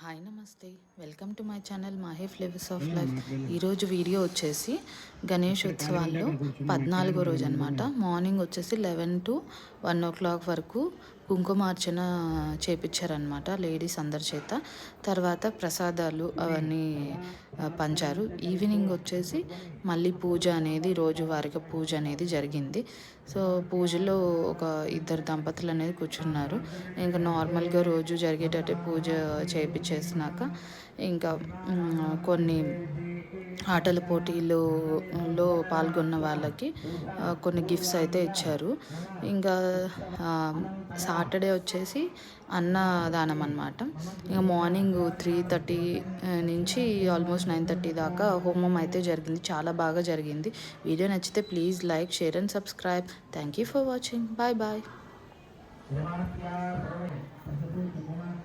Hi నమస్తే, welcome to my channel Mahi flavours of life. ఈరోజు video వచ్చేసి గణేష్ ఉత్సవాల్లో 14వ రోజు అనమాట. మార్నింగ్ వచ్చేసి 11 to 1 o'clock వరకు కుంకుమార్చన చేపించారనమాట లేడీస్ అందరి చేత. తర్వాత ప్రసాదాలు అవన్నీ పంచారు. ఈవినింగ్ వచ్చేసి మళ్ళీ పూజ అనేది రోజువారీగా పూజ అనేది జరిగింది. సో పూజలో ఒక ఇద్దరు దంపతులు అనేది కూర్చున్నారు. ఇంకా నార్మల్గా రోజు జరిగేటట్టు పూజ చేయించేసినాక ఇంకా కొన్ని ఆటల పోటీలలో పాల్గొన్న వాళ్ళకి కొన్ని గిఫ్ట్స్ అయితే ఇచ్చారు. ఇంకా సాటర్డే వచ్చేసి అన్నదానం అనమాట. ఇంకా మార్నింగ్ 3:30 నుంచి ఆల్మోస్ట్ 9:30 దాకా హోమం అయితే జరిగింది. చాలా బాగా జరిగింది. వీడియో నచ్చితే please like, share and subscribe. Thank you for watching. Bye bye.